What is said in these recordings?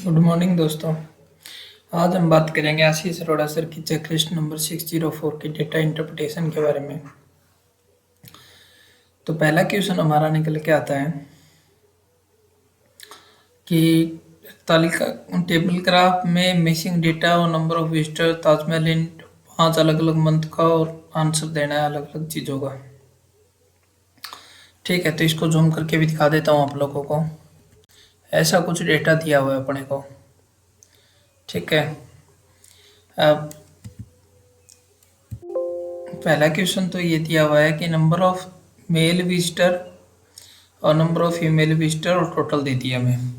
Good morning दोस्तों। आज हम बात करेंगे आशीष अरोड़ा सर की चेकलिस्ट नंबर 604 की डेटा इंटरप्रिटेशन के बारे में। तो पहला क्वेश्चन हमारा निकल के आता है कि तालिका टेबल ग्राफ में मिसिंग डेटा और नंबर ऑफ विजिटर ताजमहल इन 5 अलग अलग मंथ का और आंसर देना है अलग अलग चीज़ों का। ठीक है, तो इसको जूम करके भी दिखा देता हूँ आप लोगों को। ऐसा कुछ डेटा दिया हुआ है अपने को। ठीक है, अब पहला क्वेश्चन तो ये दिया हुआ है कि नंबर ऑफ मेल विजिटर और नंबर ऑफ फीमेल विजिटर और टोटल दे दिया हमें।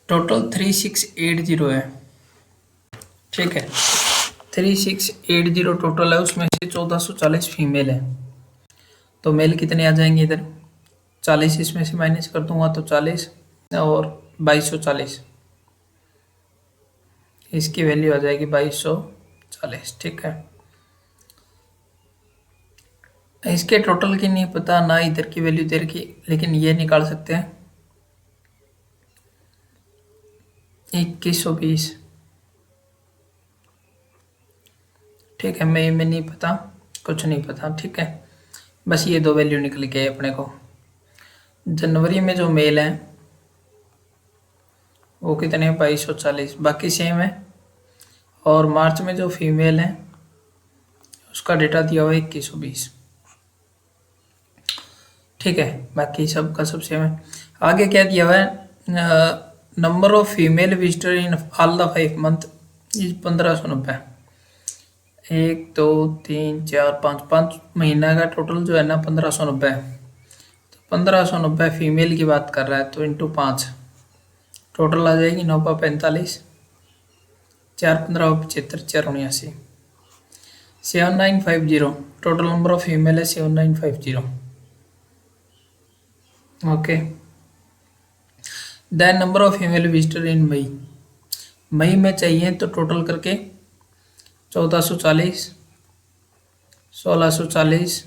टोटल 3680 है। ठीक है, 3680 टोटल है, उसमें से 1440 फीमेल है। तो मेल कितने आ जाएंगे इधर? 40 इसमें से माइनस कर दूंगा तो 40 और 2240, इसकी वैल्यू आ जाएगी 2240। ठीक है, इसके टोटल की नहीं पता ना, इधर की वैल्यू इधर की, लेकिन ये निकाल सकते हैं 2120। ठीक है, मई में नहीं पता, कुछ नहीं पता। ठीक है, बस ये दो वैल्यू निकल के अपने को। जनवरी में जो मेल है वो कितने हैं? 2240, बाकी सेम है। और मार्च में जो फीमेल है उसका डेटा दिया हुआ है 2120। ठीक है, बाकी सब का सब सेम है। आगे क्या दिया हुआ है? Number of female visitor in all the 5 month is 1590। 1 2 3 4 5 महीना का टोटल जो है ना 1590 है। तो 1590 फीमेल की बात कर रहा है, तो इंटू 5 टोटल आ जाएगी 9 × 45, 4 × 15 = 75, 4 × 79 7950। टोटल नंबर ऑफ फीमेल है 7950। Okay, then number of female visitor in May. मई में चाहिए तो टोटल करके 1440, 1640,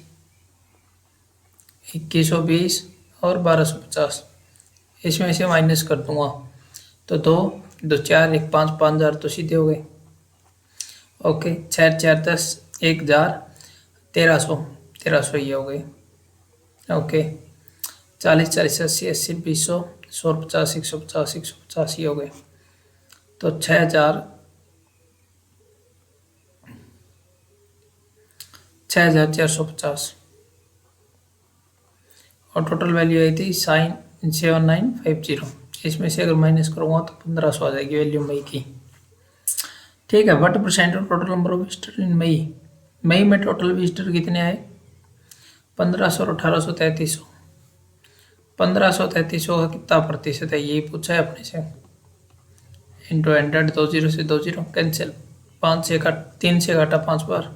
2120 और 1250, इसमें से माइनस कर दूंगा तो 2 2 4 1 5 5000 तो सीधे हो गए। ओके, 6 4 10 1000 1300 1300 ये हो गए। ओके, 40 40 80 80 200 150 150 150 ये हो गए। तो 6450 और टोटल वैल्यू आई थी 7950। इसमें से अगर माइनस करूँगा तो 1500 आ जाएगी वैल्यू मई की। ठीक है, what percent of total number of visitor in May. मई में टोटल विजिटर कितने आए? 1500 और 1800 1500 का कितना प्रतिशत है यही पूछा है अपने से। इंटू 100, 2 0 से 2 0 कैंसिल, 5 से काट 3 से काटा 5 बार,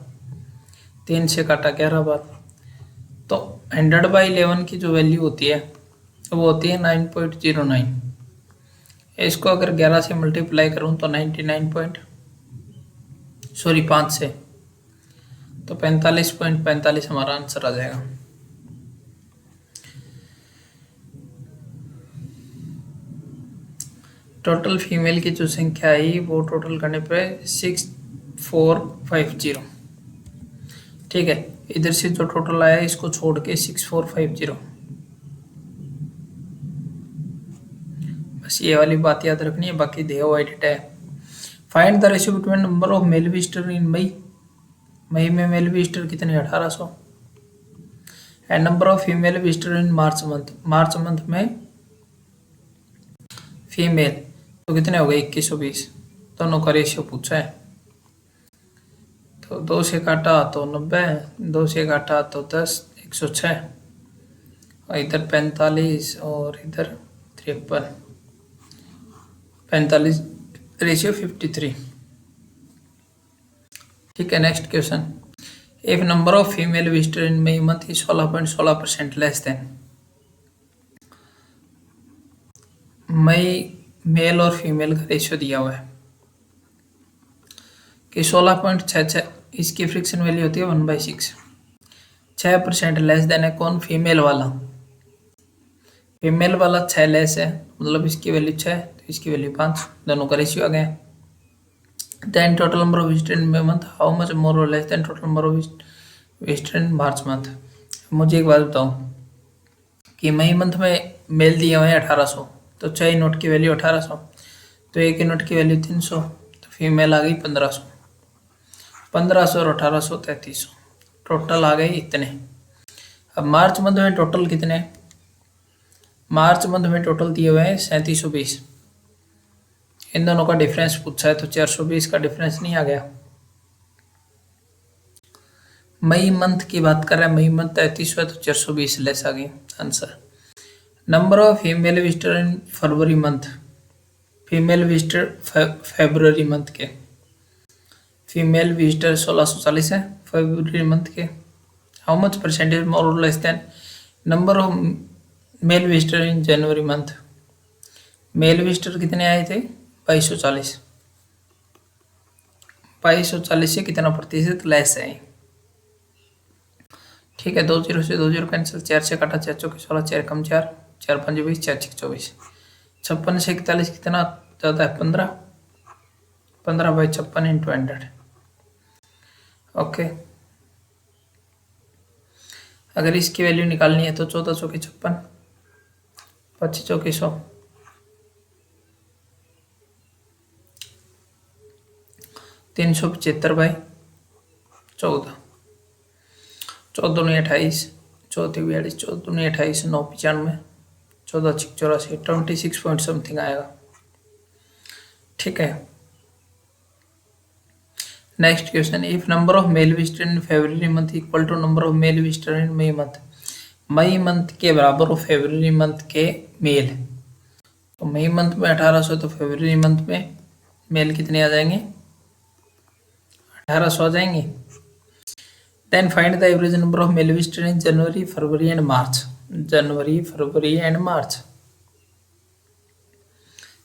3 से काटा 11 बार। तो 100/11 की जो वैल्यू होती है वो होती है 9.09। इसको अगर 11 से मल्टीप्लाई करूँ तो 5 से तो 45.45 हमारा आंसर आ जाएगा। टोटल फीमेल की जो संख्या आई वो टोटल करने पे 6450। ठीक है, इधर से जो टोटल आया इसको छोड़ के 6450, बस ये वाली बात याद रखनी है, बाकी दिया हुआ डेटा है। Find the ratio between number of male visitor in May. मई में मेल विजिटर कितने? 1800। And number of female visitor in March month. March month में फीमेल तो कितने हो गए? 2120। दोनों का रेशियो पूछा है। तो 2 से काटा तो 90, 2 से काटा तो 10, 106 और इधर 45 और इधर 53, 45 रेशियो 53। ठीक है, next question. If number of female visitor in May month is 16.16% less than. May male और फीमेल का रेशियो दिया हुआ है कि 16.66, इसकी फ्रिक्शन वैल्यू होती है 1/6। 6% लेस देन है कौन? फीमेल वाला। फीमेल वाला 6 लेस है, मतलब इसकी वैल्यू 6 तो इसकी वैल्यू 5, दोनों का रेशियो आ गया। Then total number of visitor in month, how much more और less than total number of visitor in March month. मुझे एक बात बताओ कि मई मंथ में मेल दिए हुए हैं 1800, तो 6 नोट की वैल्यू 1800, तो एक नोट की वैल्यू 300, तो फीमेल आ गई 1500, 1500 और 1800 3300, टोटल आ गए इतने। अब मार्च मंथ में टोटल कितने, मार्च मंथ में टोटल दिए हुए हैं 3720, इन दोनों का डिफरेंस पूछा है तो 420 का डिफरेंस नहीं आ गया। मई मंथ की बात कर रहे हैं, मई मंथ 3300 है तो 420 लेस आ गई answer. Number of female visitor in February month, female visitor February month के, फीमेल विजिटर 1640 है फरवरी मंथ के। हाउ मच परसेंटेज मोर और less than number of male visitor in January month, male visitor कितने आए थे 2240, 2240 से कितना प्रतिशत लेस है। ठीक है, 2 0 से 2 0 कैंसिल, 4 से काटा 4 चौके 16, 4 कम 4, 4 5 20, 4 6 24, 56 से 41 कितना ज़्यादा है 15, 15 बाई 56 इंटू 100। ओके, अगर इसकी वैल्यू निकालनी है तो 14 चौके 56, 25 चौके 100, 375 बाई 14, 14 दूनी 28, 14 42, 14 दूनी 28, 9 95, 14 6 84, 26 पॉइंट समथिंग आएगा। ठीक है, next question, if number of male visitor in February month equal to number of male visitor in May month, May month के बराबर हो फेब्रुवरी मंथ के मेल, तो मई मंथ में 1800 तो फेब्रुवरी मंथ में मेल कितने आ जाएंगे 1800 आ जाएंगे। Then find the average number of male visitor in January February and March, January February and March,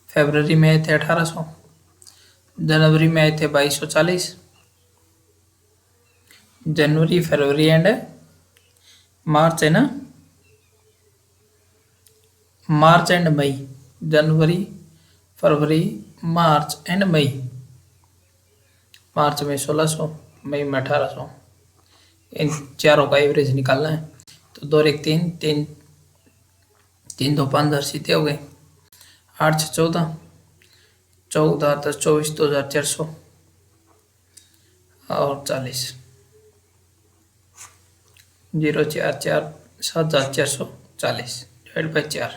February में आए थे 1800, जनवरी में आए थे 2240, जनवरी फरवरी एंड मार्च है ना, मार्च and May, January February March and मई, मार्च में 1600, मई में 1800, इन चारों का एवरेज निकालना है। तो 2 1 3 3 3 2 5 10 सीधे हो गए, 8 6 14, 14 10 24, 2400 और 40, 0 4 4 7 440 डिवाइड बाई 4,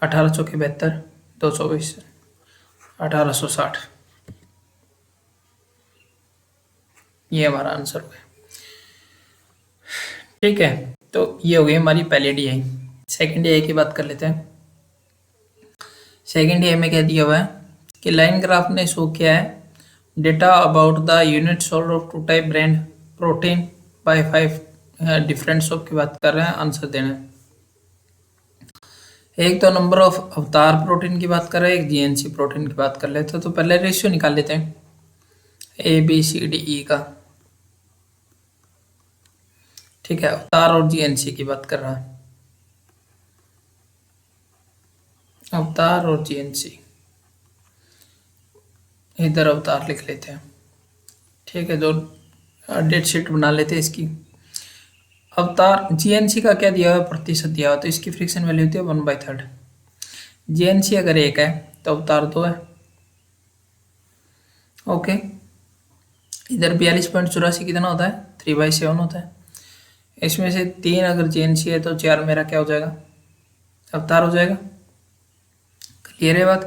18 चौके 72, 220, 1860, ये हमारा आंसर हो गया। ठीक है, तो ये हो गई हमारी पहली डीआई। सेकेंड डीआई की बात कर लेते हैं। सेकेंड डीआई में क्या दिया हुआ है कि लाइन ग्राफ ने शो किया है data about the unit sold of two type brand protein by 5 different shop की बात कर रहे हैं, आंसर देना है। एक तो नंबर ऑफ अवतार प्रोटीन की बात कर रहे हैं, एक जीएनसी प्रोटीन की बात कर लेते हैं। तो पहले रेशियो निकाल लेते हैं A B C D E का। ठीक है, अवतार और जीएनसी की बात कर रहा है, अवतार और जीएनसी, इधर अवतार लिख लेते हैं। ठीक है, जो डेट शीट बना लेते हैं इसकी। अवतार जीएनसी का क्या दिया हुआ है, प्रतिशत दिया हुआ, तो इसकी फ्रिक्शन वैल्यू होती है 1/3। जीएनसी अगर 1 है तो अवतार 2 है। ओके, इधर 42.84 कितना होता है 3/7 होता है। इसमें से 3 अगर जीएनसी है तो 4 मेरा क्या हो जाएगा अवतार हो जाएगा। क्लियर है बात।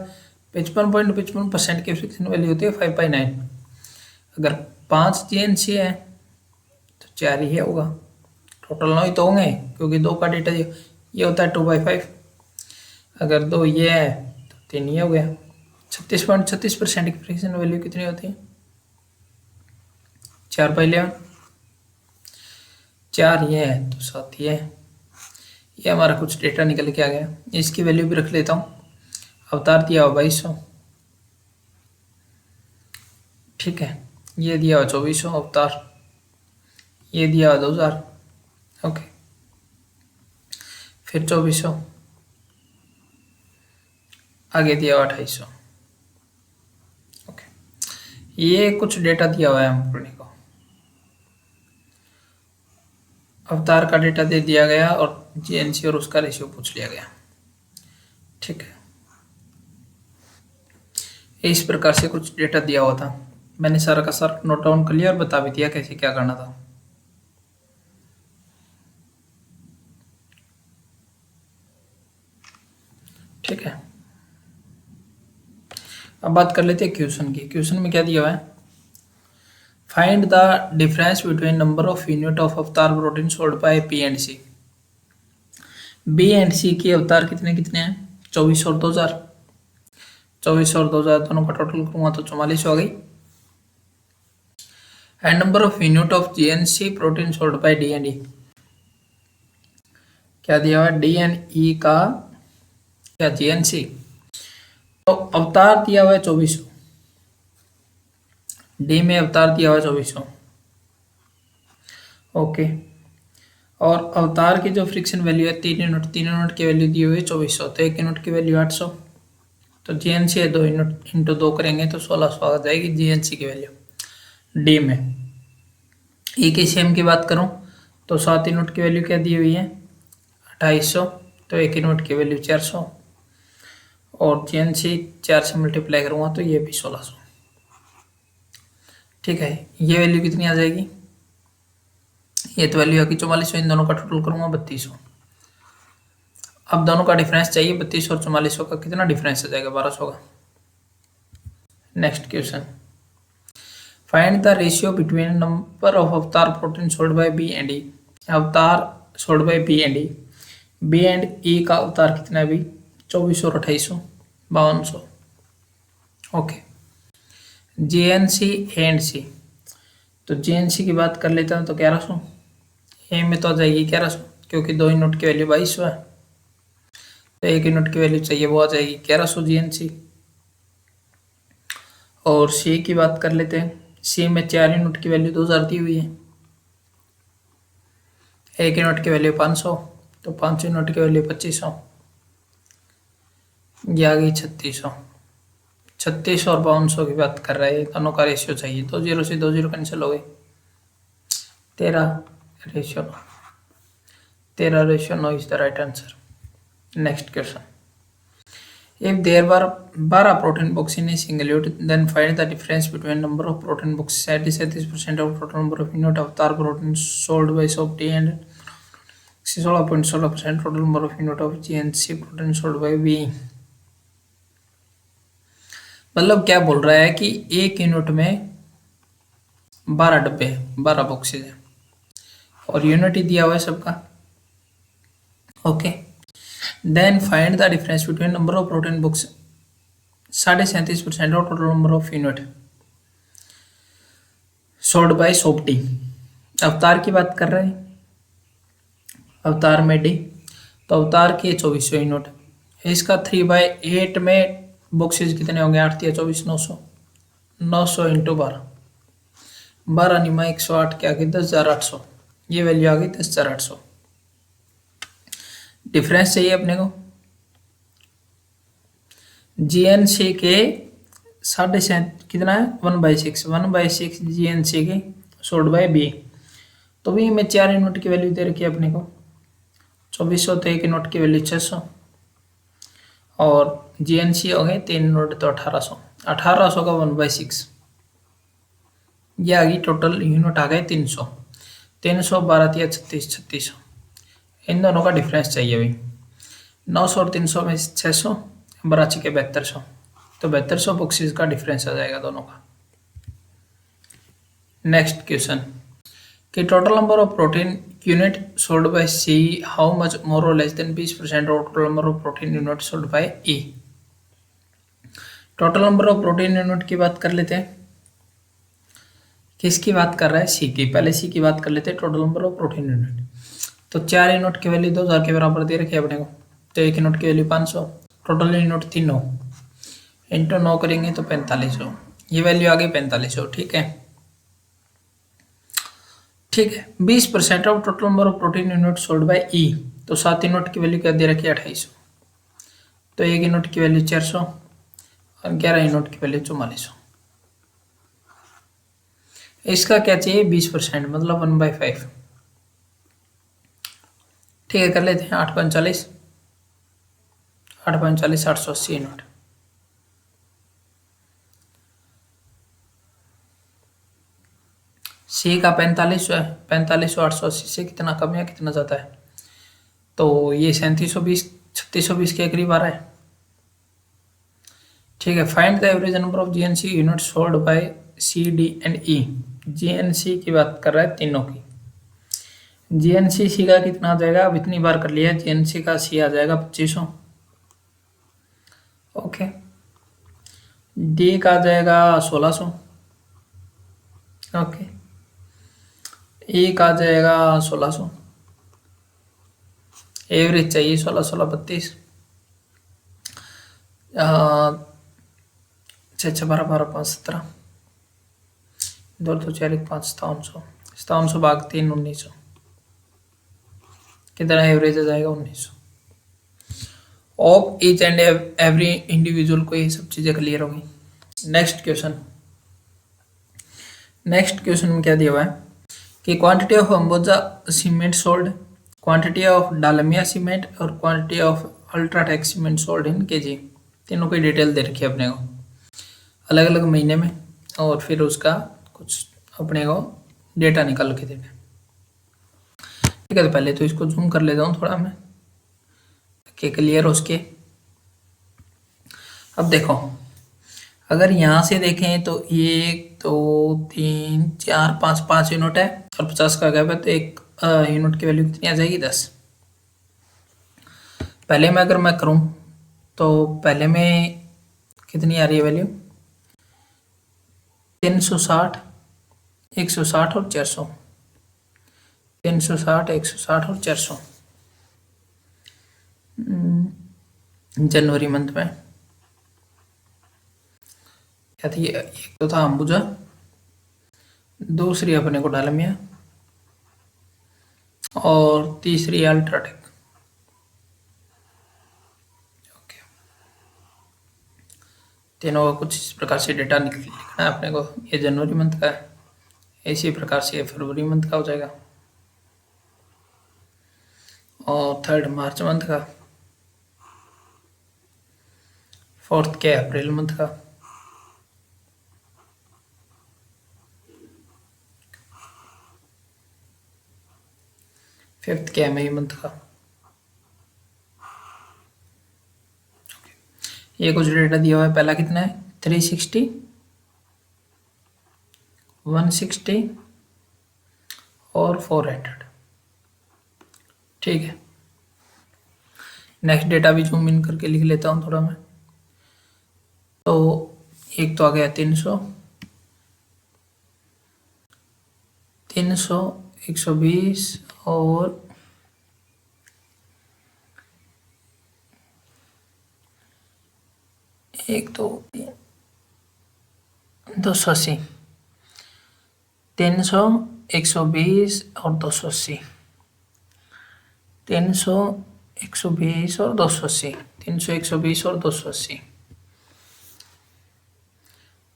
55.55% की फ्रिक्शन वैल्यू होती है 5/9। अगर 5 जीएनसी है तो 4 ही होगा, टोटल 9 ही तो होंगे क्योंकि 2 का डेटा ये होता है 2/5। अगर 2 ये है तो 3 ये हो गया। 36.36% की फ्रिक्शन वैल्यू कितनी होती है 4/11। 4 ये है तो 7 ये है। ये हमारा कुछ डेटा निकल के आ गया, इसकी वैल्यू भी रख लेता हूँ। अवतार दिया हुआ 2200, ठीक है, ये दिया हुआ 2400 अवतार, ये दिया हुआ 2000। ओके, फिर 2400, आगे दिया हुआ 2800। ओके, ये कुछ डेटा दिया हुआ है हमने को, अवतार का डेटा दे दिया गया और जीएनसी और उसका रेशियो पूछ लिया गया। ठीक है, इस प्रकार से कुछ डेटा दिया हुआ था, मैंने सारा का सारा नोट डाउन कर लिया और बता भी दिया कैसे क्या करना था। ठीक है, अब बात कर लेते हैं क्वेश्चन की। क्वेश्चन में क्या दिया हुआ है, find the difference between number of unit of Avatar protein sold by B and C. B and C के अवतार कितने कितने हैं, 2400 और 2000। 2400 और 2000 दोनों का टोटल करूंगा तो 4400 आ गई। And number of unit of G N C protein sold by D and E, क्या दिया हुआ है, डी एंड ई का क्या जी एन सी, तो अवतार दिया हुआ है 2400, डी में अवतार दिया हुआ है 2400। ओके, और अवतार की जो फ्रिक्शन वैल्यू है 3 यूनिट की वैल्यू दी हुई है 2400, तो 1 यूनिट की वैल्यू 800, तो जीएनसी है 2 यूनिट इंटू 2 करेंगे तो 1600 आ जाएगी जीएनसी की वैल्यू डी में। ई की सेम की बात करूं तो 7 यूनिट की वैल्यू क्या दी हुई है 2800, तो 1 यूनिट की वैल्यू 400, और जीएनसी 4 से मल्टीप्लाई करूंगा तो ये भी 1600। ठीक है, ये वैल्यू कितनी आ जाएगी, ये तो वैल्यू है कि 4400, इन दोनों का टोटल करूंगा 3200। अब दोनों का डिफरेंस चाहिए, 3200 और 4400 का कितना डिफरेंस आ जाएगा, 1200 का। Next question, find the ratio between number of Avatar protein sold by B and E. Avatar sold by B and E, B and E का अवतार कितना है अभी, 2400 और 2800, 5200। Okay, G N C and C, तो जी एन सी की बात कर लेते हैं तो 1100, ए में तो आ जाएगी 1100 क्योंकि 2 यूनिट की वैल्यू 2200 है, तो 1 यूनिट की वैल्यू चाहिए वो आ जाएगी 1100 जी एन सी। और सी की बात कर लेते हैं, सी में 4 यूनिट की वैल्यू 2000 दी हुई है, 1 यूनिट की वैल्यू 500, तो 5 यूनिट की वैल्यू 2500, ये आ गई 3600। 3600 और 5200 की बात कर रहे हैं, दोनों का रेशियो चाहिए, तो 0 से 2 0 कैंसिल हो गए, 13 ratio 9 is the right answer. Next question, if there were 12 protein boxes in a single unit, then find the difference between number of protein boxes 37% of total number of unit of tar protein sold by SOPT and 16.16% total number of unit of GNC protein sold by B। मतलब क्या बोल रहा है कि एक unit में 12 डब्बे 12 boxes है और यूनिट ही दिया हुआ है सबका। Okay, then find the difference between number of protein books 37% of total number of unit sold by सोप्टी। अवतार की बात कर रहे हैं, अवतार में डी, तो अवतार के 2400 यूनिट, इसका 3/8 में बॉक्सेज कितने होंगे, 8 या 24 900, 900 इंटू 12, 12 निमा 108 के आगे 10,800, ये वैल्यू आ गई 10,800। डिफरेंस चाहिए अपने को जीएनसी के 7.5 कितना है 1/6 जीएनसी के सोल्ड बाय बी, तो बी में 4 यूनिट की वैल्यू दे रखी है अपने को 2400, तो 1 यूनिट की वैल्यू 600, और जीएनसी हो गए 3 यूनिट तो 1800, 1800 का 1/6, ये आ गई टोटल यूनिट आ गए 300, 300 12 या 36 3600, इन दोनों का डिफरेंस चाहिए भाई। 900 और 300 में 600, 82 के 7200, तो 7200 बॉक्सेस का डिफरेंस आ जाएगा दोनों का। नेक्स्ट क्वेश्चन, कि total number of protein unit sold by C how much more और less than 20% of total number of protein unit sold by E. Total number of protein unit की बात कर लेते हैं, किसकी बात कर रहा है, सी की। पहले सी की बात कर लेते हैं, total number of protein unit, तो 4 यूनिट की वैल्यू 2000 के बराबर दे रखी है अपने को, तो 1 यूनिट की वैल्यू 500, टोटल यूनिट 300 इंटू 9 करेंगे तो 4500, ये वैल्यू आ गई 4500। ठीक है, ठीक है, 20% of total number of protein unit sold by E, तो 7 यूनिट की वैल्यू क्या दे रखी है 2800। तो 1 यूनिट की वैल्यू 400 और 11 यूनिट की वैल्यू 4400। इसका क्या चाहिए 20%, मतलब 1/5। ठीक है, कर लेते हैं 8 45 880 यूनिट। सी का 4500 से कितना कम है कितना ज़्यादा है, तो ये 3720 3620 के करीब आ रहा है। ठीक है, find the average number of GNC unit sold by C D and E. GNC की बात कर रहा है तीनों की। जीएनसी सी का कितना आ जाएगा, अब इतनी बार कर लिया, जीएनसी का सी आ जाएगा 2500। ओके, डी का आ जाएगा 1600। ओके, ई का आ जाएगा 1600। एवरेज चाहिए 16 16 32, 6 12 12 5 17, 2 2 4 1 5 5700, 5700 भाग 3 1900, कितना एवरेज आ जाएगा 1900। Of each and every individual को ये सब चीज़ें क्लियर होगी। नेक्स्ट क्वेश्चन में क्या दिया हुआ है कि quantity of Ambuja cement sold, quantity of Dalmia cement और quantity of UltraTech cement sold in kg, तीनों की डिटेल दे रखी है अपने को अलग अलग महीने में, और फिर उसका कुछ अपने को डेटा निकाल के देना। ठीक है, तो पहले तो इसको जूम कर लेता हूँ थोड़ा मैं कि क्लियर हो उसके। अब देखो, अगर यहाँ से देखें तो 1 2 3 4 5 5 यूनिट है और 50 का गैप है, तो एक यूनिट की वैल्यू कितनी आ जाएगी 10। पहले में अगर मैं करूँ तो पहले में कितनी आ रही है वैल्यू 360 160 और 400, 360 160 और 400 जनवरी मंथ में क्या थी, एक तो था अंबुजा, दूसरी अपने को डालमिया और तीसरी अल्ट्राटेक। ओके, तीनों का कुछ इस प्रकार से डेटा लिखना है अपने को। ये जनवरी मंथ का है, इसी प्रकार से ये फरवरी मंथ का हो जाएगा, और 3rd मार्च मंथ का, 4th के अप्रैल मंथ का, 5th के मई मंथ का। ये कुछ डेटा दिया हुआ है। पहला कितना है 360 160 और 400। ठीक है, नेक्स्ट डेटा भी जूम इन करके लिख लेता हूँ थोड़ा मैं। तो एक तो आ गया 300 300 120 और 1 2 3 280, 300 120 और 280, 300 120 और 280, 300 120 और 280,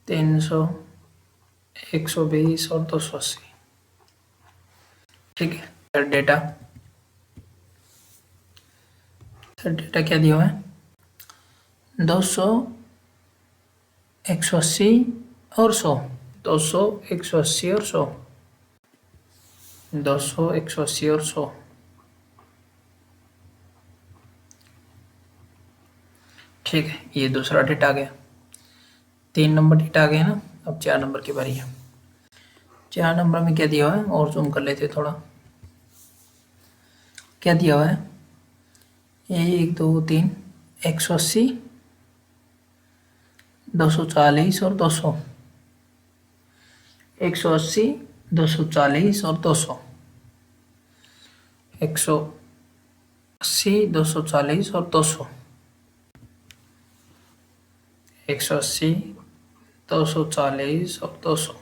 300 120 और 280। ठीक है, थर्ड डेटा क्या दिया हुआ है 200 180 और 100, 200 180 और 100, 200 180 और 100। ठीक है, ये दूसरा डेटा आ गया। 3 नंबर डेटा आ गया ना, अब 4 नंबर की बारी है। 4 नंबर में क्या दिया हुआ है, और जूम कर लेते थोड़ा। क्या दिया हुआ है 1 2 3 180 240 और 200, 180 240 और 200, 180 240 और 200, 180 240 और 200।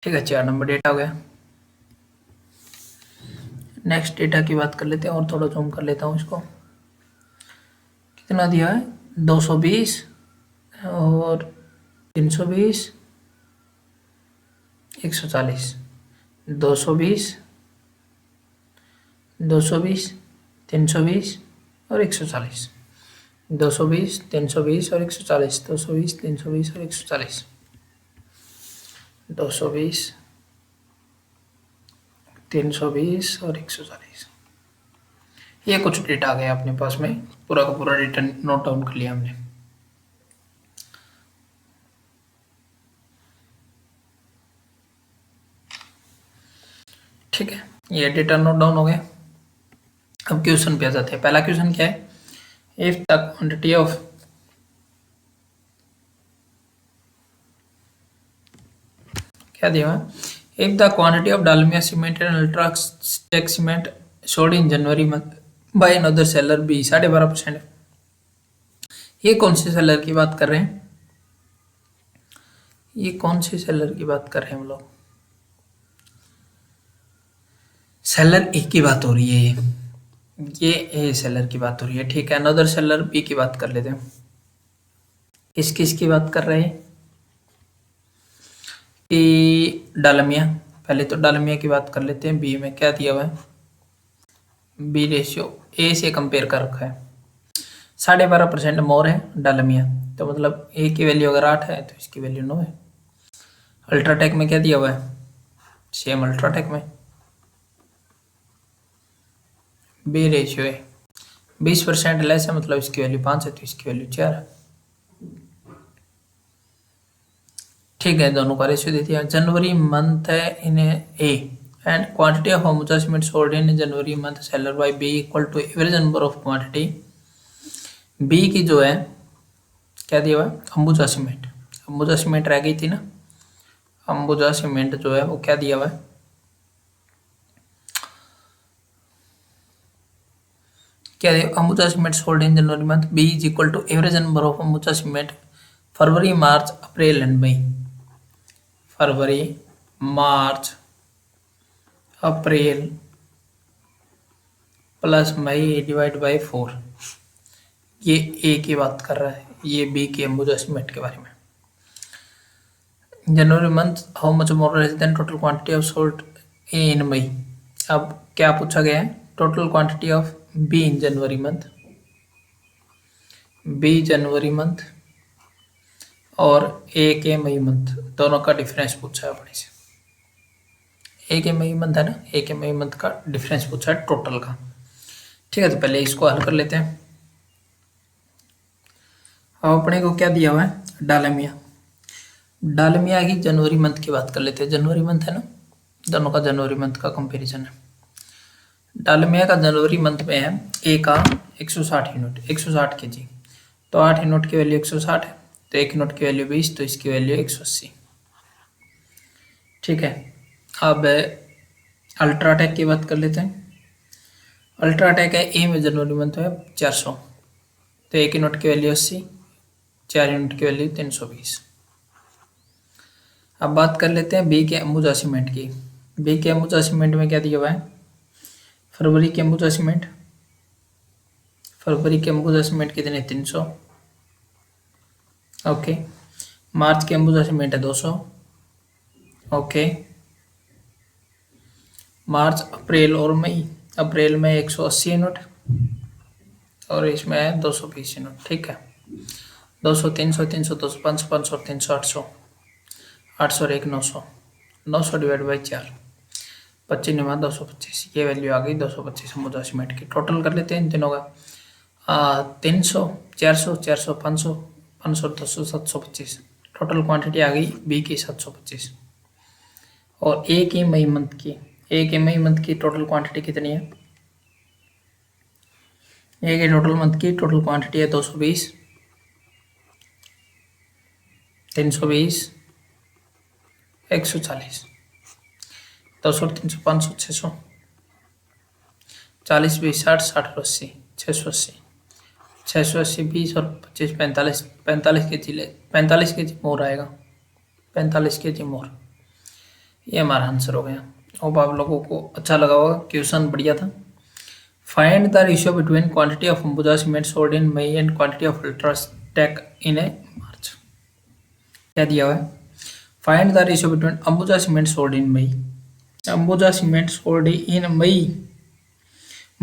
ठीक है, 4 नंबर डेटा हो गया। नेक्स्ट डेटा की बात कर लेते हैं और थोड़ा जूम कर लेता हूँ इसको। कितना दिया है 220 और 320 140 220 220 320 और 140 220 320 और 140 220 320 और 140 220 320 और 140। ये कुछ डेटा आ गया अपने पास में, पूरा का पूरा डेटा नोट डाउन कर लिया हमने। ठीक है, ये डेटा नोट डाउन हो गया। अब क्वेश्चन पे आ जाते हैं। पहला क्वेश्चन क्या है, इफ द क्वांटिटी ऑफ क्या दिया हुआ है, if the quantity of Dalmia cement and UltraTech cement sold in January month by another seller be 12.5%। ये कौन से सेलर की बात कर रहे हैं, ये कौन से सेलर की बात कर रहे हैं हम लोग, सेलर ए की बात हो रही है, ये ए सेलर की बात हो रही है। ठीक है, अनदर सेलर बी की बात कर लेते हैं। किस किस की बात कर रहे हैं कि डालमिया, पहले तो डालमिया की बात कर लेते हैं। बी में क्या दिया हुआ है, बी रेशियो ए से कंपेयर कर रखा है, 12.5% मोर है डालमिया, तो मतलब ए की वैल्यू अगर 8 है तो इसकी वैल्यू 9 है। अल्ट्राटेक में क्या दिया हुआ है, सेम अल्ट्राटेक में बी रेशियो है 20% लेस है, मतलब इसकी वैल्यू 5 है तो इसकी वैल्यू 4 है। ठीक है, दोनों का रेशियो दे दिया। जनवरी मंथ है in A and quantity of Ambuja cement sold in January month seller by B equal to average number of quantity. B की जो है क्या दिया हुआ है, अंबुजा सीमेंट, अंबुजा सीमेंट रह गई थी ना, अंबुजा सीमेंट जो है वो क्या दिया हुआ है, क्या दिया, Ambuja cement sold in January month be is equal to average number of Ambuja cement February March April and May, February March April plus May divide by 4। ये ए की बात कर रहा है, ये बी की अंबुजा सीमेंट के बारे में। January month how much more less than total quantity of sold in May. अब क्या पूछा गया है, total quantity of B in January month, B January month और ए के मई मंथ, दोनों का डिफरेंस पूछा है अपने से। ए के मई मंथ है ना, ए के मई मंथ का डिफरेंस पूछा है टोटल का। ठीक है, तो पहले इसको हल कर लेते हैं। अब अपने को क्या दिया हुआ है, डालमिया, डालमिया की जनवरी मंथ की बात कर लेते हैं। जनवरी मंथ है ना, दोनों का जनवरी मंथ का कंपैरिजन है। डालमिया का जनवरी मंथ में है ए का 160 यूनिट, 160 केजी, तो 8 यूनिट की वैल्यू 160 है, तो 1 यूनिट की वैल्यू 20, तो इसकी वैल्यू 180। ठीक है, अब अल्ट्राटेक की बात कर लेते हैं। अल्ट्राटेक है ए में जनवरी मंथ में 400, तो 1 यूनिट की वैल्यू 80, 4 यूनिट की वैल्यू 320। अब बात कर लेते हैं बी के अंबुजा सीमेंट की। बी के अंबुजा सीमेंट में क्या दिया हुआ है, फरवरी के अंबुजा सीमेंट, फरवरी के अंबुजा सीमेंट कितने 300, ओके। मार्च के अंबुजा सीमेंट है 200, ओके। मार्च अप्रैल और मई, अप्रैल में 180 यूनिट और इसमें है 220 यूनिट। ठीक है, 200 300 300 200 500 500 300 800 800 और 1 900, 900 डिवाइड बाई 4, 25 9 225, ये वैल्यू आ गई 225 अंबुजा सीमेंट की। टोटल कर लेते हैं इन तीनों का, 300 400 400 500 500 200 725, टोटल क्वांटिटी आ गई बी की 725। और ए की मई मंथ की, ए के मई मंथ की टोटल क्वांटिटी कितनी है, ए के टोटल मंथ की टोटल क्वांटिटी है 220, 320 140, 200 300 500 600, 40 20 60 60 और 80 680, 680 20 और 25 45, 45 के जी 45 के जी मोर आएगा, 45 के जी मोर, ये हमारा आंसर हो गया। होप आप लोगों को अच्छा लगा होगा, क्वेश्चन बढ़िया था। Find the ratio between quantity of Ambuja cement sold in May and quantity of UltraTech in A March. क्या दिया हुआ है? Find the ratio between Ambuja cement sold in May, Ambuja cement sold in May,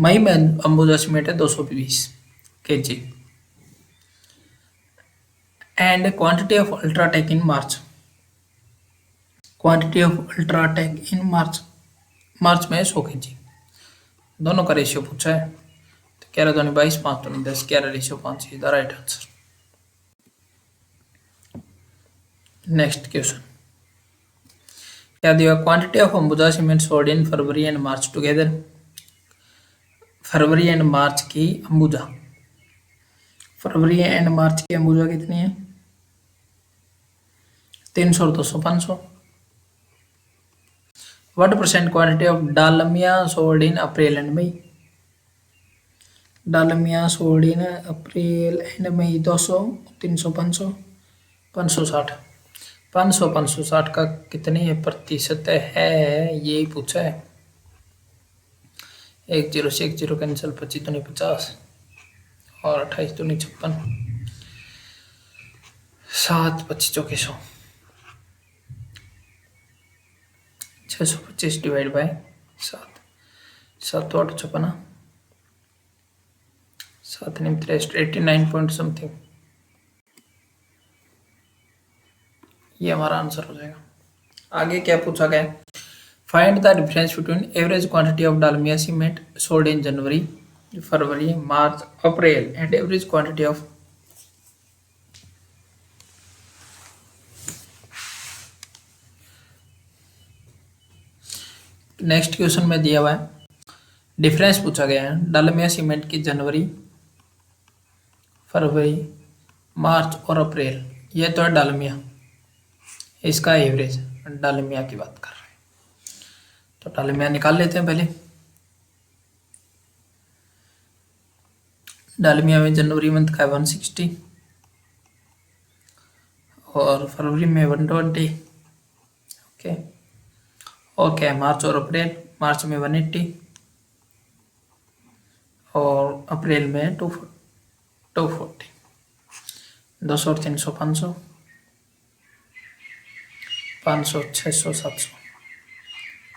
मई में अंबुजा सीमेंट है 220 kg, and quantity of UltraTech in March, quantity of UltraTech in March, मार्च में 100 kg, दोनों का रेशियो पूछा है। तो 11 दूनी 22, 5 दूनी 10, 11 ratio 5 is the right answer. Next question क्या दिया? Quantity of Ambuja cement sold in February and March together, February and March की अंबुजा, फरवरी एंड मार्च की अंबुजा कितनी है? 300 और 200, 500। What percent quantity of Dalmia sold in April and May, Dalmia sold in April and May 200, 300, 500, 560, 500, 560 का कितनी है प्रतिशत है, यही पूछा है। 1 0 से 1 0 कैंसिल, 25 दूनी 50 और 28 दूनी 56, 7 25 चौके 100, 625 डिवाइड बाय 7, 7 8 56, 7 9 63, 89 पॉइंट समथिंग, ये हमारा आंसर हो जाएगा। आगे क्या पूछा गया? Find the difference between average quantity of Dalmia cement sold in January, February, March, April and average quantity of, next question में दिया हुआ है डिफरेंस पूछा गया है डालमिया सीमेंट की जनवरी, फरवरी, मार्च और अप्रैल, ये तो है डालमिया, इसका एवरेज डालमिया की बात कर रहे हैं। तो डालमिया निकाल लेते हैं पहले। डालमिया में जनवरी मंथ का 160 और फरवरी में 120, ओके। और क्या है? मार्च और अप्रैल, मार्च में 180 और अप्रैल में 240, 200 और 300, 500, 500, 600, 700,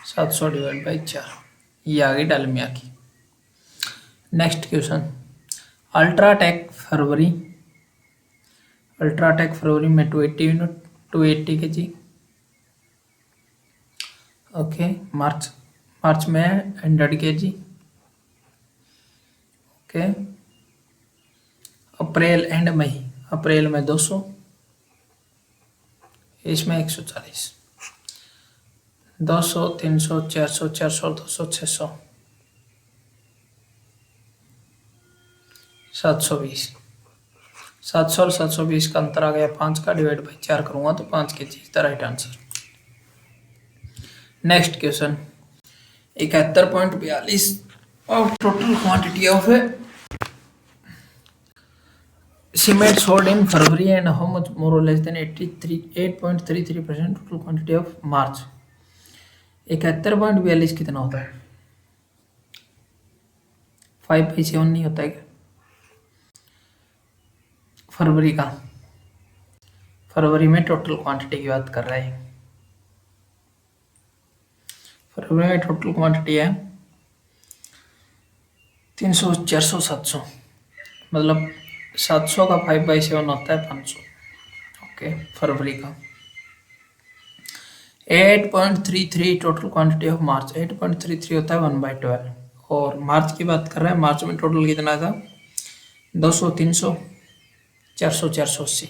700 डिवाइड बाई 4, ये आ गई डालमिया की। नेक्स्ट क्वेश्चन, अल्ट्राटेक फरवरी, अल्ट्राटेक फरवरी में 280 यूनिट, 280 kg, ओके। मार्च, मार्च में 100 kg, ओके। अप्रैल एंड मई, अप्रैल में 200, इसमें 140, 200, 300, 400, 400, 200, 600, 720, 700 और 720 का अंतर आ गया 5 का, डिवाइड बाई 4 करूंगा तो 5 kg is the right answer. Next question, 71.42 of total quantity of cement sold in February and how much more और less than 8.33% total quantity of March. 71.42 कितना होता है? 5/7 नहीं होता है क्या फरवरी का? फरवरी में टोटल क्वांटिटी की बात कर रहे हैं। फरवरी में टोटल क्वांटिटी है 300, 400, 700, मतलब 700 का 5/7 होता है 500, ओके। फरवरी का 8.33 टोटल क्वांटिटी ऑफ मार्च, 8.33 होता है 1/12, और मार्च की बात कर रहे हैं। मार्च में टोटल कितना था? 200, 300, 400, 480,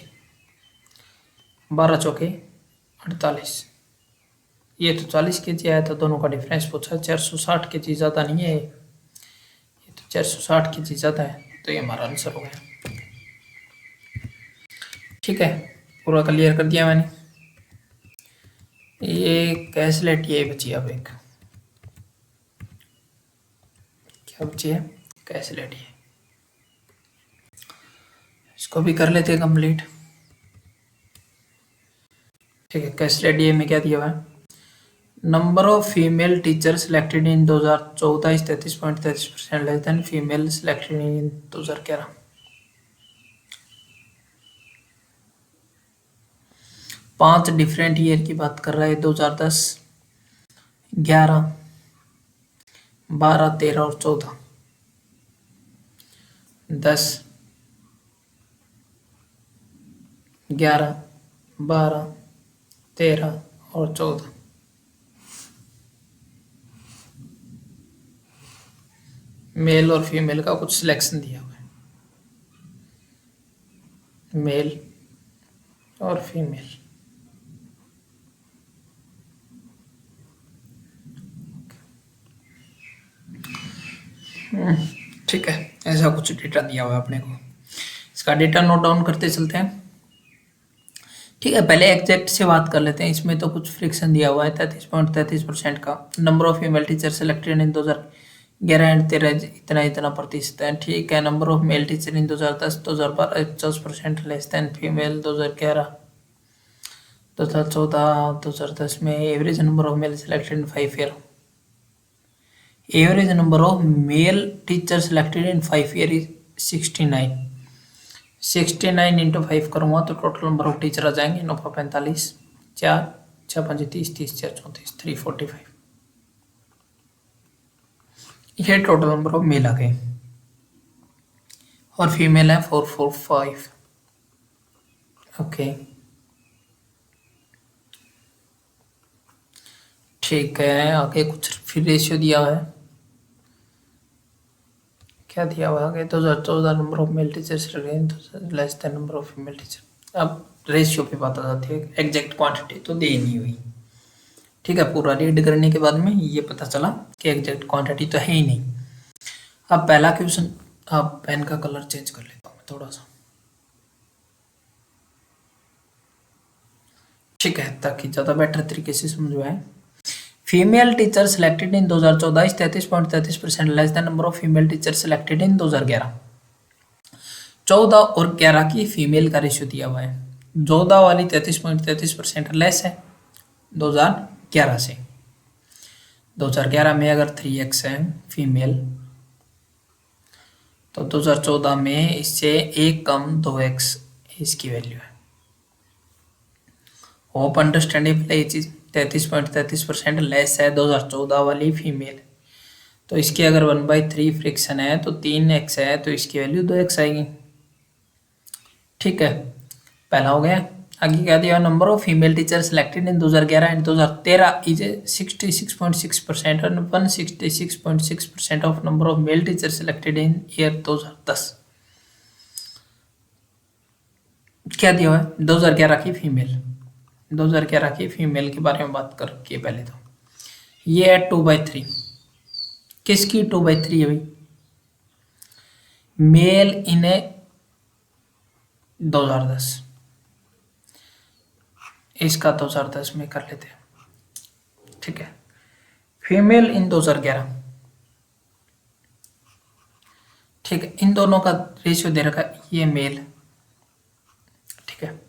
12 चौके 48, ये तो 40 kg आया था, दोनों का डिफरेंस पूछा। 460 kg ज़्यादा नहीं है, ये तो 460 kg ज़्यादा है, तो ये हमारा आंसर हो गया। ठीक है, पूरा क्लियर कर दिया मैंने। ये कैसलेट ये बची अब एक, क्या बची है? कैसलेट ये, इसको भी कर लेते हैं कंप्लीट। ठीक है, कैसलेट ये में क्या दिया हुआ है? Number of female teacher selected in 2014 is 33.33% less than female selected in 2011। पांच डिफरेंट ईयर की बात कर रहा है, 2010, 11, 12, 13 और 14। 10, 11, 12, 13 और 14। मेल और फीमेल का कुछ सिलेक्शन दिया हुआ है, मेल और फीमेल। ठीक है, ऐसा कुछ डेटा दिया हुआ है अपने को, इसका डेटा नोट डाउन करते चलते हैं। ठीक है, पहले एग्जैक्ट से बात कर लेते हैं। इसमें तो कुछ फ्रिक्शन दिया हुआ है 33.33% का। Number of female teacher selected in 2011 and 13 इतना इतना प्रतिशत है। ठीक है, number of male teacher in 2010 2012 50% less than female 2011 2014 2010 में। Average number of mail selected in 5 year, average number of male teacher selected in 5 year is 69। 69 into 5 करूँगा तो total number of teacher आ जाएंगे 945, 4 6 5 30 30 4 34 345। ये टोटल नंबर ऑफ मेल आ गए और female है 445। Okay, ठीक है, आगे कुछ फिर रेशियो दिया हुआ है। क्या दिया हुआ है आगे? 2014 number of male teachers less than number of female teacher. अब रेशियो पे बात आ जाती है, एग्जैक्ट क्वांटिटी तो दे नहीं हुई। ठीक है, पूरा रीड करने के बाद में ये पता चला कि एग्जैक्ट क्वांटिटी तो है ही नहीं। अब पहला क्वेश्चन, आप पेन का कलर चेंज कर लेता हूँ थोड़ा सा, ठीक है, ताकि ज़्यादा बेटर तरीके से समझ में आए। Female teacher selected in 2014 is 33.33% less than number of female teacher selected in 2011। 14 और 11 की फीमेल का रेशियो दिया हुआ है। 14 वाली 33.33% लेस है 2011 से। 2011 में अगर 3x है फीमेल, तो 2014 में इससे एक कम 2x इसकी वैल्यू है। होप अंडरस्टैंडेबल है ये चीज़। 33.33% लेस है 2014 वाली फीमेल, तो इसकी अगर 1/3 फ्रिक्शन है तो 3x है, तो इसकी वैल्यू 2x आएगी। ठीक है, पहला हो गया। आगे क्या दिया? Number of female teacher selected in 2011 and 2013 is 66.6% और 166.6% of number of male teacher selected in year 2010। क्या दिया हुआ है? 2011 की फीमेल, 2011 की फीमेल के बारे में बात करके पहले तो ये है 2/3। किसकी 2/3 है भाई? मेल इन 2010, इसका 2010 में कर लेते हैं। ठीक है, फीमेल इन 2011। ठीक है, इन दोनों का रेशियो दे रखा है, ये मेल। ठीक है,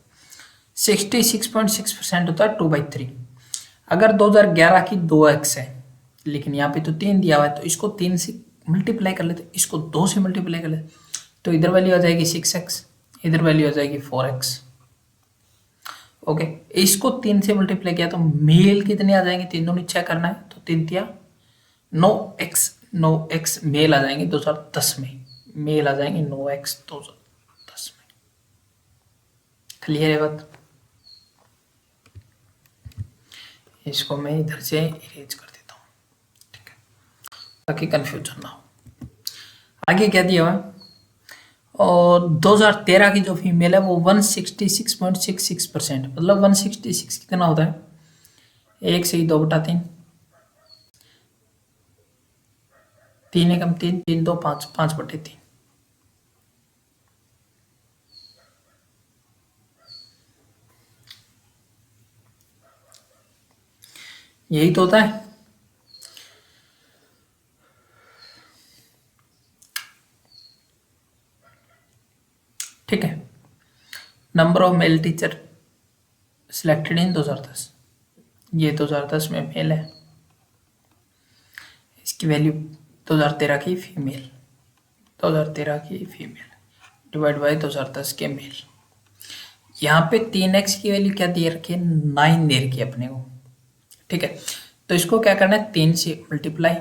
66.6% होता है 2/3। अगर 2011 की 2x है, लेकिन यहाँ पे तो 3 दिया हुआ है, तो इसको 3 से मल्टीप्लाई कर लेते, इसको 2 से मल्टीप्लाई कर लेते, तो इधर वैल्यू आ जाएगी 6x, इधर वैल्यू आ जाएगी 4x। ओके, इसको 3 से मल्टीप्लाई किया तो मेल कितने आ जाएंगे? 3 दूनी 6 करना है, तो 3 तिया 9x, 9x मेल आ जाएंगे 2010 में। मेल आ जाएंगे 9x 2010 में। क्लियर है बात? इसको मैं इधर से इरेज कर देता हूँ, ठीक है, ताकि कंफ्यूजन ना हो। आगे क्या दिया हुआ? और 2013 की जो फीमेल है वो 166.66%, मतलब 166 कितना होता है? 1 से ही 2/3, 3 एकम 3, 3 2 5, 5/3। यही तो होता है। ठीक है, number of male teacher selected इन 2010, ये 2010 में मेल है, इसकी वैल्यू 2013 की फीमेल, 2013 की फीमेल डिवाइड बाई 2010 के मेल। यहाँ पे 3x की वैल्यू क्या दे रखी है, 9 दे रखी है अपने को, ठीक है। तो इसको क्या करना है, 3 से मल्टीप्लाई,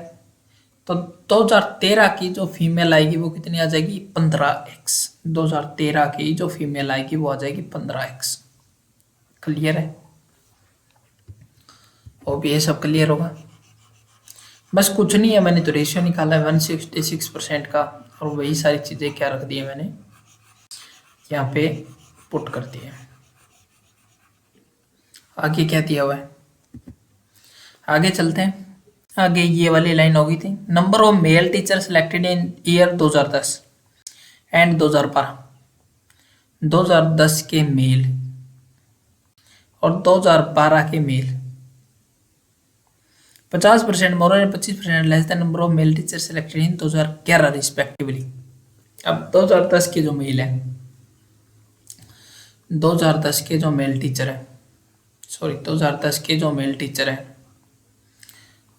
तो 2013 की जो फीमेल आएगी वो कितनी आ जाएगी, 15x। 2013 की जो फीमेल आएगी वो आ जाएगी 15x। क्लियर है, और भी ये सब क्लियर होगा। बस कुछ नहीं है, मैंने तो रेशियो निकाला है 166% का, और वही सारी चीज़ें क्या रख दी है मैंने यहाँ पे पुट कर दी है। आगे क्या दिया हुआ है, आगे चलते हैं। आगे ये वाली लाइन होगी थी, number of male teacher selected in year 2010 and 2012। 2010 के मेल और 2012 के male 50% more and 25% less than number of male teacher selected in 2011 respectively. अब 2010 के जो मेल है, 2010 के जो मेल टीचर है, सॉरी 2010 के जो मेल टीचर है,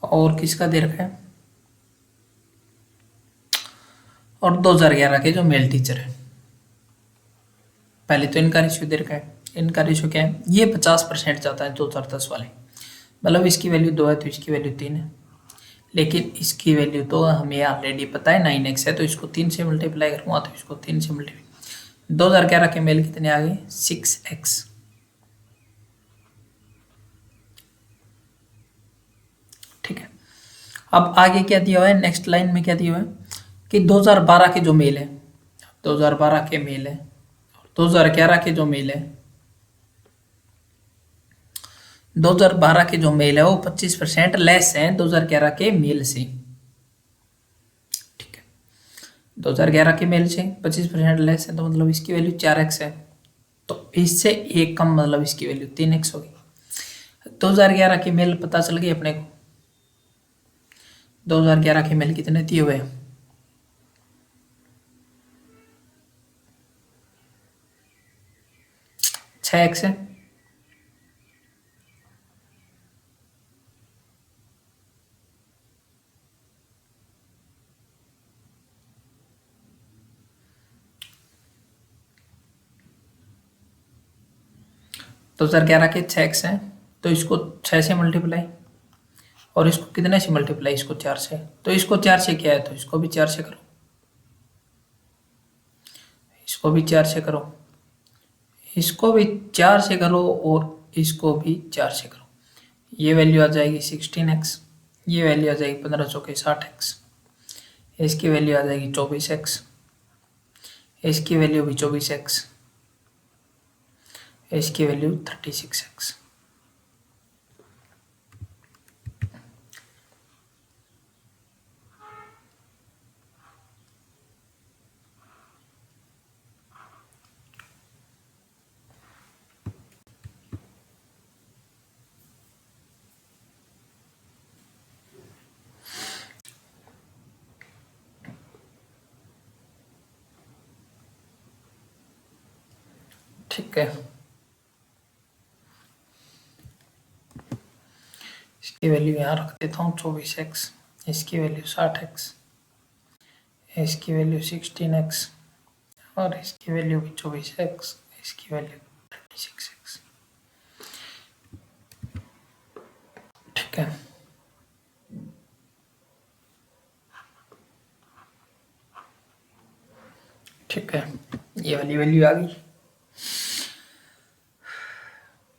और किसका दे रखा है, और 2011 के जो मेल टीचर है। पहले तो इनका रेशियो दे रखा है, इनका रेशियो क्या है, ये 50% जाता है 2010 वाले, मतलब इसकी वैल्यू 2 है तो इसकी वैल्यू 3 है, लेकिन इसकी वैल्यू तो हमें ऑलरेडी पता है 9x है, तो इसको 3 से मल्टीप्लाई करूँगा तो इसको 3 से मल्टीप्लाई, 2011 के मेल कितने आ गए, 6x। ठीक है, अब आगे क्या दिया हुआ है, नेक्स्ट लाइन में क्या दिया हुआ है कि 2012 के जो मेल है, 2012 के मेल है, 2011 के जो मेल है, 2012 के जो मेल है वो 25% लेस है 2011 के मेल से। ठीक है, 2011 के मेल से 25% लेस है, तो मतलब इसकी वैल्यू 4x है, तो इससे एक कम, मतलब इसकी वैल्यू 3x होगी। 2011 के मेल पता चल गई अपने को, 2011 के मेल कितने दिए हुए हैं, 6x है। तो 2011 के 6x है, तो इसको 6 से मल्टीप्लाई, और इसको कितने से मल्टीप्लाई, इसको 4 से, तो इसको 4 से किया है तो इसको भी 4 से करो, इसको भी 4 से करो, इसको भी 4 से करो, और इसको भी 4 से करो। ये वैल्यू आ जाएगी 16x, ये वैल्यू आ जाएगी 15 चौके 60x, इसकी वैल्यू आ जाएगी 24x, इसकी वैल्यू भी 24x, इसकी वैल्यू 36x। ठीक है, इसकी वैल्यू यहाँ रख देता हूँ 24x, इसकी वैल्यू 60x, इसकी वैल्यू 16x, और इसकी वैल्यू भी 24x, इसकी वैल्यू 36x। ठीक है, ठीक है, ये वाली वैल्यू आ गई।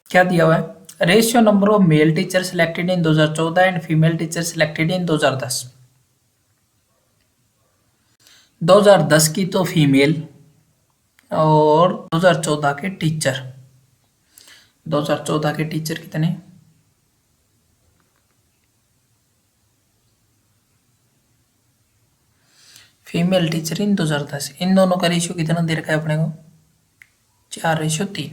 क्या दिया हुआ है, ratio number of male teacher selected in 2014 and female teacher selected इन 2010। 2010 की तो फीमेल, और 2014 के टीचर, 2014 के टीचर कितने, फीमेल टीचर इन 2010, इन दोनों का रेशियो कितना दे रखा है अपने को, 4:3।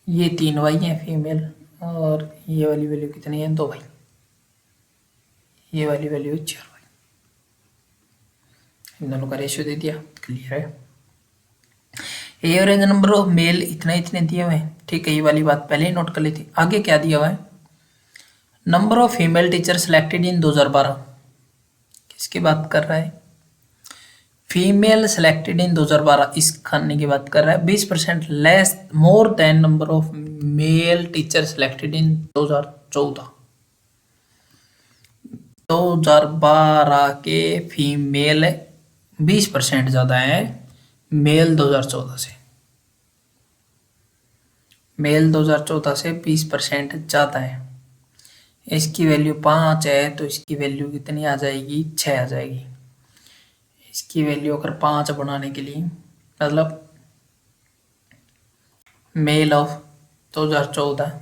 ये 3 भाई हैं फीमेल, और ये वाली वैल्यू कितनी है, 2 भाई, ये वाली वैल्यू 4 भाई, इन दोनों का रेशियो दे दिया। क्लियर है, एवरेज नंबर ऑफ मेल इतने इतने दिए हुए हैं, ठीक है, ये वाली बात पहले ही नोट कर ली थी। आगे क्या दिया हुआ है, number of female teacher selected in 2012, किसकी बात कर रहा है, फीमेल सिलेक्टेड इन 2012, इस खाने की बात कर रहा है। 20% less more than number of male teacher selected इन 2014। 2012 के फीमेल 20% ज़्यादा है मेल 2014 से, मेल 2014 से 20% ज़्यादा है। इसकी वैल्यू 5 है तो इसकी वैल्यू कितनी आ जाएगी, 6 आ जाएगी। इसकी वैल्यू अगर 5 बनाने के लिए, मतलब मेल ऑफ 2014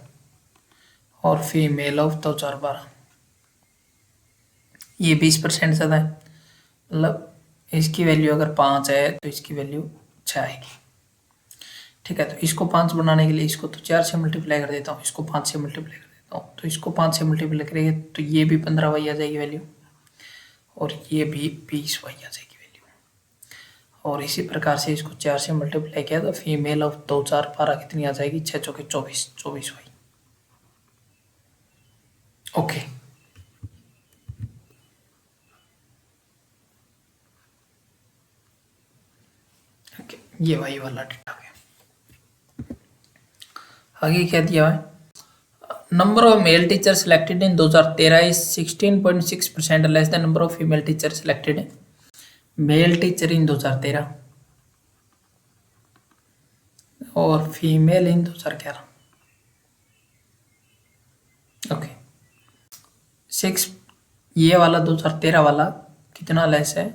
और फीमेल ऑफ 2012, ये 20% ज़्यादा है, मतलब इसकी वैल्यू अगर 5 है तो इसकी वैल्यू 6 आएगी। ठीक है, तो इसको 5 बनाने के लिए इसको तो 4 से मल्टीप्लाई कर देता हूँ, इसको 5 से मल्टीप्लाई कर देता हूँ, तो इसको 5 से मल्टीप्लाई करेंगे तो ये भी 15 आ जाएगी वैल्यू, और ये भी 20 आ जाएगी वैल्यू। और इसी प्रकार से इसको 4 से मल्टीप्लाई किया तो फीमेल ऑफ 2012 कितनी आ जाएगी, 6 चौके 24, 24 वाई। ओके, ओके, ये वाई वाला डेटा है। आगे क्या दिया है, number of male teacher selected in 2013 is 16.6% less than number of female teacher selected male teacher इन 2013 और फीमेल इन 2011। ओके, 6, ये वाला 2013 वाला कितना लेस है,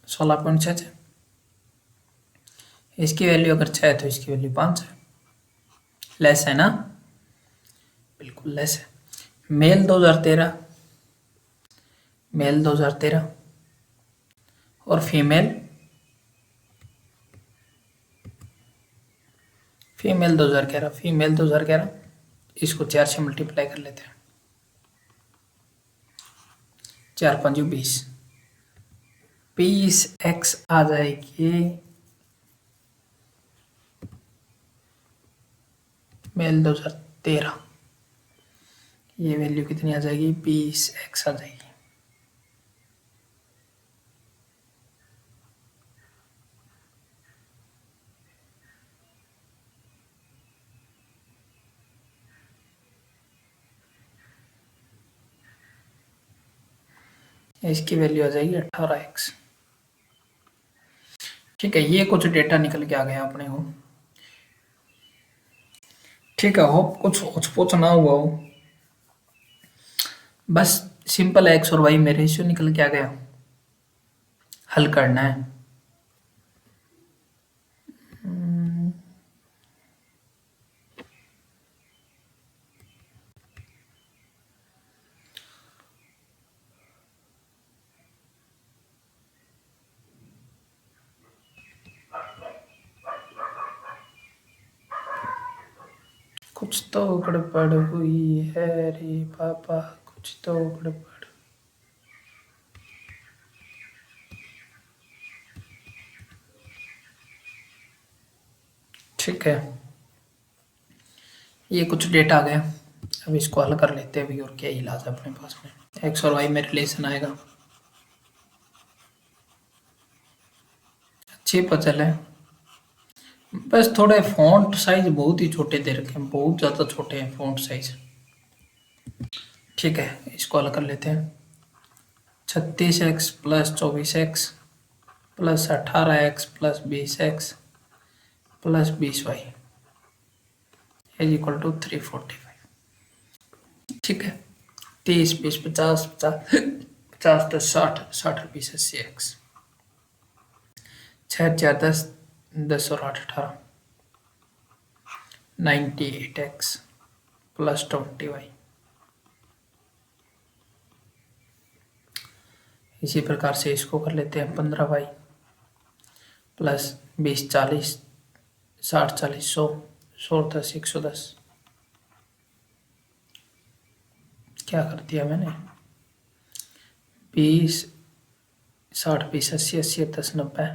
16.6 है। इसकी वैल्यू अगर 6 है तो इसकी वैल्यू 5 है, लेस है ना, बिल्कुल लेस है। मेल 2013, मेल 2013 और फीमेल, फीमेल 2011, फीमेल 2011, इसको 4 से मल्टीप्लाई कर लेते हैं, 4 5 20, 20x आ जाएगी मेल 2013, ये वैल्यू कितनी आ जाएगी, 20x आ जाएगी। इसकी वैल्यू आ जाएगी 18x। ठीक है, ये कुछ डेटा निकल के आ गया अपने को। ठीक है, होप कुछ होच ना हुआ हो, बस सिंपल एक्स और वाई में रेशियो निकल के आ गया, हल करना है। कुछ तो गड़बड़ हुई है रे पापा, कुछ तो गड़बड़। ठीक है, ये कुछ डेटा आ गया, अब इसको हल कर लेते हैं अभी, और क्या इलाज है अपने पास में। एक्स और वाई में रिलेशन आएगा, अच्छी पजल है, बस थोड़े फॉन्ट साइज बहुत ही छोटे दे रखे हैं, बहुत ज़्यादा छोटे हैं फॉन्ट साइज। ठीक है, इसको हल कर लेते हैं। 36x plus 24x plus 18x plus 20x plus 20y is equal to 345। ठीक है, 30 20 50 50 50 10 60 60 20 80x, 6 4 10 10 और 8 18, 98x प्लस 20y। इसी प्रकार से इसको कर लेते हैं 15y प्लस 20 40 60 40 100 100 10 110। क्या कर दिया मैंने, 20 60 20 80 80 10 90,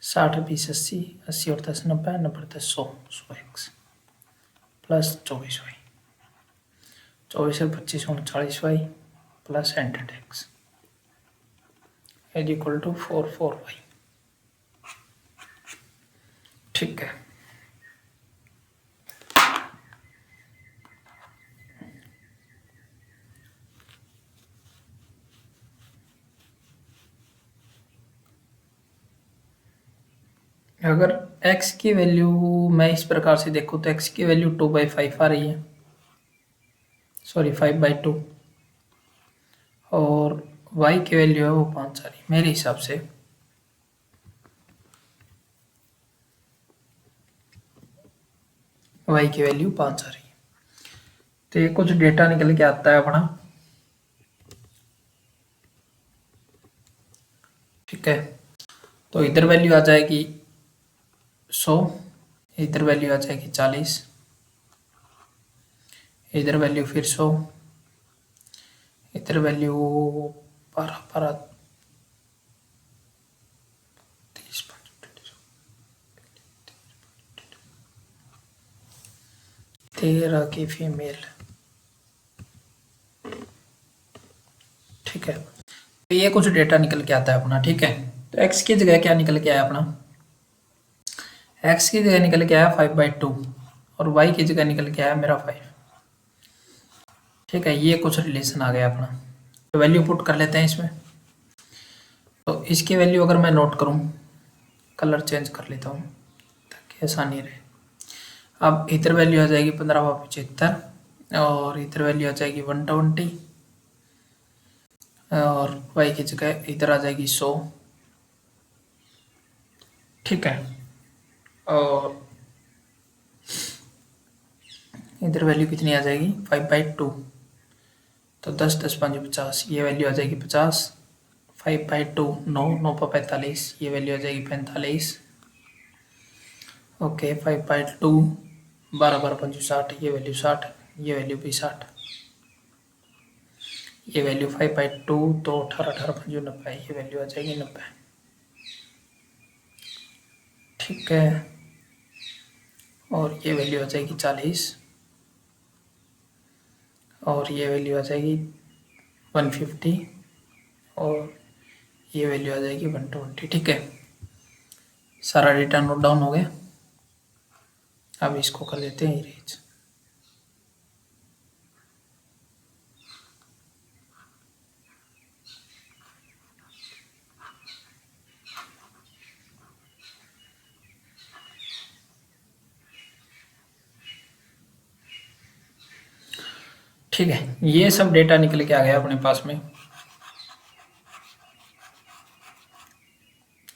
60 बीस 80, 80 और 10 90, 90 10 100, 100x प्लस 24y, 24 और 25 39y plus 100x is equal to 44y। ठीक है, अगर x की वैल्यू मैं इस प्रकार से देखूँ तो x की वैल्यू 2/5 आ रही है, सॉरी 5/2, और y की वैल्यू है वो 5 आ रही है मेरे हिसाब से। y की वैल्यू 5 आ रही है, तो ये कुछ डेटा निकल के आता है अपना। ठीक है, तो इधर वैल्यू आ जाएगी 100, इधर वैल्यू आ जाएगी 40, इधर वैल्यू फिर 100, इधर वैल्यू 12 12 30 13 की फीमेल। ठीक है, तो ये कुछ डेटा निकल के आता है अपना। ठीक है, तो x की जगह क्या निकल के आया अपना, x की जगह निकल के आया 5/2 और y की जगह निकल के आया मेरा 5। ठीक है, ये कुछ रिलेशन आ गया अपना, तो वैल्यू पुट कर लेते हैं इसमें। तो इसकी वैल्यू अगर मैं नोट करूं, कलर चेंज कर लेता हूं ताकि आसानी रहे। अब इधर वैल्यू आ जाएगी 15/75 और इधर वैल्यू आ जाएगी 120 और y की जगह इधर आ जाएगी 100। ठीक है, और इधर वैल्यू कितनी आ जाएगी 5/2, तो 10 10 5 50, ये वैल्यू आ जाएगी 50। 5/2 9 9 पर 45, ये वैल्यू आ जाएगी 45। ओके, 5/2 12 12 5 60, ये वैल्यू 60, ये वैल्यू भी 60, ये वैल्यू 5/2 तो 18 18 5 90, ये वैल्यू आ जाएगी 90। ठीक है, और ये वैल्यू आ जाएगी 40 और ये वैल्यू आ जाएगी 150 और ये वैल्यू आ जाएगी 120। ठीक है, सारा डेटा नोट डाउन हो गया। अब इसको कर देते हैं इरेज। ठीक है, ये सब डेटा निकल के आ गया अपने पास में।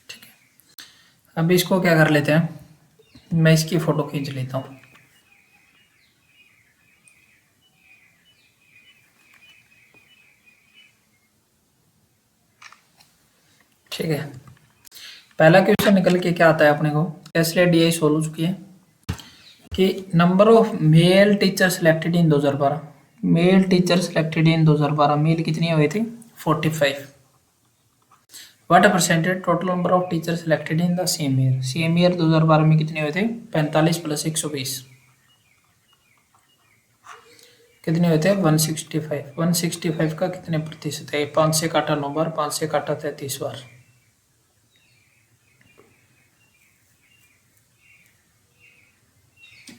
ठीक है, अब इसको क्या कर लेते हैं, मैं इसकी फोटो खींच लेता हूँ। ठीक है, पहला क्वेश्चन निकल के क्या आता है अपने को, कैसे डी सोल्व हो चुकी है कि number of male teacher selected in 2012, male teacher selected in 2012, male कितनी हुई थी 45। What a percentage total number of teacher selected in the same year 2012 में कितने हुए थे 45 प्लस 120 कितने हुए थे 165। 165 का कितने प्रतिशत है, 5 से काटा 9 बार, 5 से काटा 33 बार।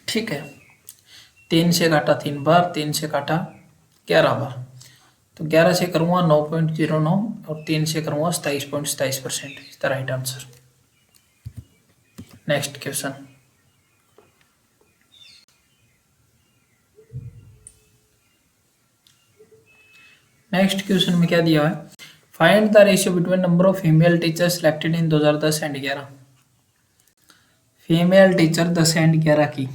ठीक है, 3 से काटा 3 बार, 3 से काटा 11 बार, तो 11 से करूँगा 9.09 और 3 से करूँगा 27.27%, is the right answer. Next question, next question में क्या दिया है, find the ratio between number of female teacher selected in 2010 and 11। Female teacher 10 and 11 की,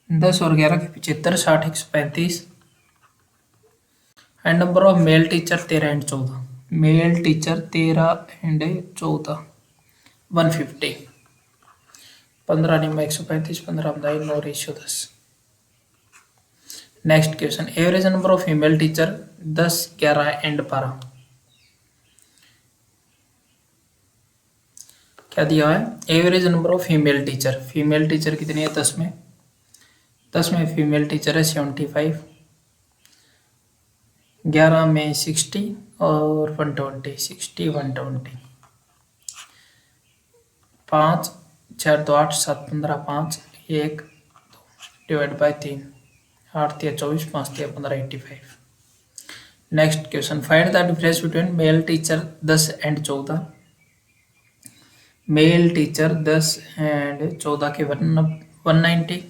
10 और 11 की 75, 60 135 and number of male teacher 13 and 14, male teacher 13 and 14 150, 15 निम्न 135, 15 बदाई 9 ratio 10। Next question, average number of female teacher 10 11 and 12, क्या दिया हुआ है, average number of female teacher कितनी है 10 में, 10 में फीमेल टीचर है 75, 11 में 60 और 120, 60 120, 5 4 2 8 7 15 5 1 divide by 3, 8 3 24 5 3 15 85। Next question, find the difference between male teacher 10 and 14, male teacher 10 and 14 के 190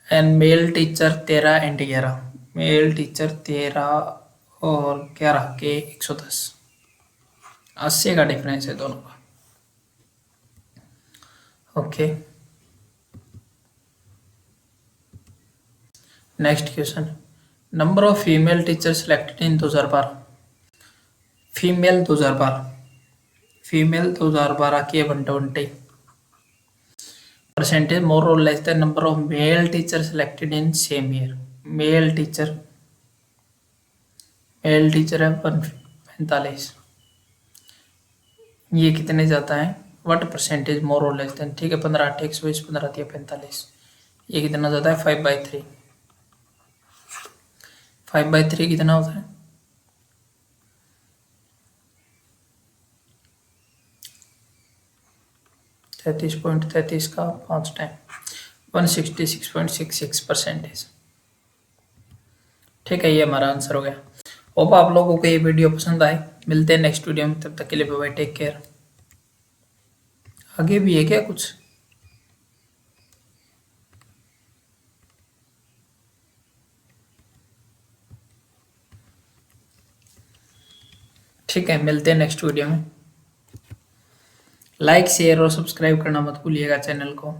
and male teacher 13 and 11, male teacher 13 और 11 के 110, 80 का डिफरेंस है दोनों का। Okay, next question, number of female teacher selected in 2012, female 2012, female 2012 की 120, percentage more और less than number of male teacher selected in same year, male teacher है 45, ये कितने जाता है, व्हाट परसेंटेज मोर और लेस देन, ठीक है 15 8 120 15 3 45, ये कितना जाता है 5/3, 5/3 कितना होता है, 33.33 का 5 टाइम 166.66%। ठीक है, ये हमारा आंसर हो गया। होप आप लोगों को ये वीडियो पसंद आए, मिलते हैं नेक्स्ट वीडियो में, तब तक के लिए बाय बाय, टेक केयर। आगे भी है क्या कुछ? ठीक है, मिलते हैं नेक्स्ट वीडियो में। लाइक शेयर और सब्सक्राइब करना मत भूलिएगा चैनल को।